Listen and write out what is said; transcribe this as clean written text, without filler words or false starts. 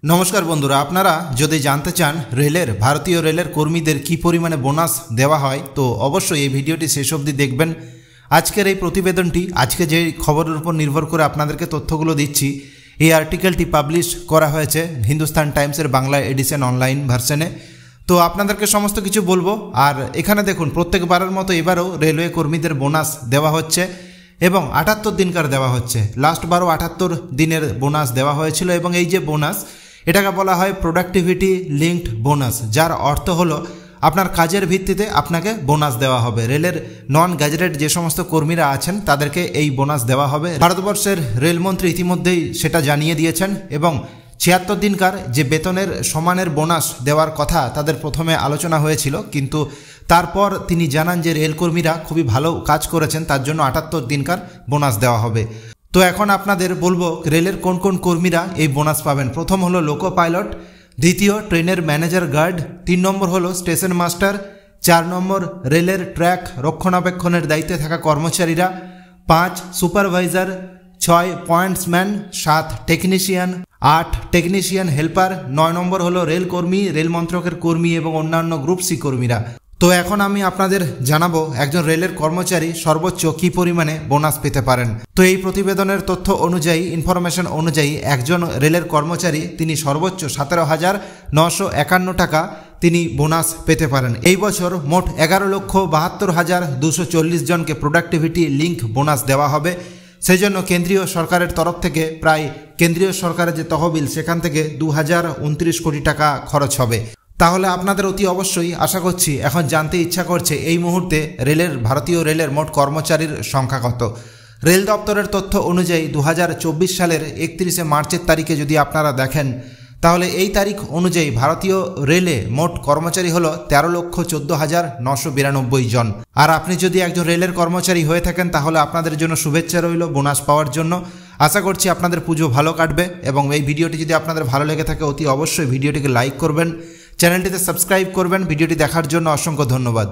নমস্কার বন্ধুরা, আপনারা যদি জানতে চান ভারতীয় রেলের কর্মীদের কি পরিমাণে বোনাস দেওয়া হয় তো অবশ্যই এই ভিডিওটি শেষ অবধি দেখবেন। আজকের এই প্রতিবেদনটি আজকে যে খবরের উপর নির্ভর করে আপনাদেরকে তথ্যগুলো দিচ্ছি, এই আর্টিকেলটি পাবলিশ করা হয়েছে হিন্দুস্তান টাইমসের বাংলা এডিশন অনলাইন ভার্সনে। তো আপনাদেরকে সমস্ত কিছু বলবো। আর এখানে দেখুন, প্রত্যেকবারের মতো এবারেও রেলওয়ে কর্মীদের বোনাস দেওয়া হচ্ছে এবং 78 দিনকার দেওয়া হচ্ছে। লাস্ট বারও 78 দিনের বোনাস দেওয়া হয়েছিল এবং এই যে বোনাস, এটাকে বলা হয় প্রোডাক্টিভিটি লিঙ্কড বোনাস, যার অর্থ হলো আপনার কাজের ভিত্তিতে আপনাকে বোনাস দেওয়া হবে। রেলের নন গ্যাজেটেড যে সমস্ত কর্মীরা আছেন তাদেরকে এই বোনাস দেওয়া হবে। ভারতবর্ষের রেলমন্ত্রী ইতিমধ্যেই সেটা জানিয়ে দিয়েছেন এবং 76 দিনকার যে বেতনের সমানের বোনাস দেওয়ার কথা তাদের প্রথমে আলোচনা হয়েছিল, কিন্তু তারপর তিনি জানান যে রেলকর্মীরা খুবই ভালো কাজ করেছেন, তার জন্য 78 দিনকার বোনাস দেওয়া হবে। তো এখন আপনাদের বলবো রেলের কোন কোন কর্মীরা এই বোনাস পাবেন। প্রথম হলো লোকো পাইলট, দ্বিতীয় ট্রেনের ম্যানেজার গার্ড, 3 নম্বর হলো স্টেশন মাস্টার, 4 নম্বর রেলের ট্র্যাক রক্ষণাবেক্ষণের দায়িত্বে থাকা কর্মচারীরা, 5 supervisor, 6 pointsman, 7 technician, 8 technician helper, 9 নম্বর হলো রেল কর্মী, রেল মন্ত্রকের কর্মী এবং অন্যান্য গ্রুপ সি কর্মীরা। তো এখন আমি আপনাদের জানাবো একজন রেলের কর্মচারী সর্বোচ্চ কি পরিমাণে বোনাস পেতে পারেন। তো এই প্রতিবেদনের তথ্য অনুযায়ী, ইনফরমেশন অনুযায়ী, একজন রেলের কর্মচারী তিনি সর্বোচ্চ 17,951 টাকা তিনি বোনাস পেতে পারেন। এই বছর মোট 11,72,240 জনকে প্রোডাক্টিভিটি লিঙ্ক বোনাস দেওয়া হবে। সেই জন্য কেন্দ্রীয় সরকারের তরফ থেকে প্রায় কেন্দ্রীয় সরকারের যে তহবিল সেখান থেকে 2029 কোটি টাকা খরচ হবে। তাহলে আপনাদের অতি অবশ্যই আশা করছি এখন জানতে ইচ্ছা করছে এই মুহূর্তে ভারতীয় রেলের মোট কর্মচারীর সংখ্যা কত। রেল দপ্তরের তথ্য অনুযায়ী 2024 সালের 31শে মার্চের তারিখে যদি আপনারা দেখেন, তাহলে এই তারিখ অনুযায়ী ভারতীয় রেলে মোট কর্মচারী হলো 13,14,992 জন। আর আপনি যদি একজন রেলের কর্মচারী হয়ে থাকেন তাহলে আপনাদের জন্য শুভেচ্ছা রইল বোনাস পাওয়ার জন্য। আশা করছি আপনাদের পুজো ভালো কাটবে এবং এই ভিডিওটি যদি আপনাদের ভালো লেগে থাকে অতি অবশ্যই ভিডিওটিকে লাইক করবেন, চ্যানেলটিতে সাবস্ক্রাইব করবেন। ভিডিওটি দেখার জন্য অসংখ্য ধন্যবাদ।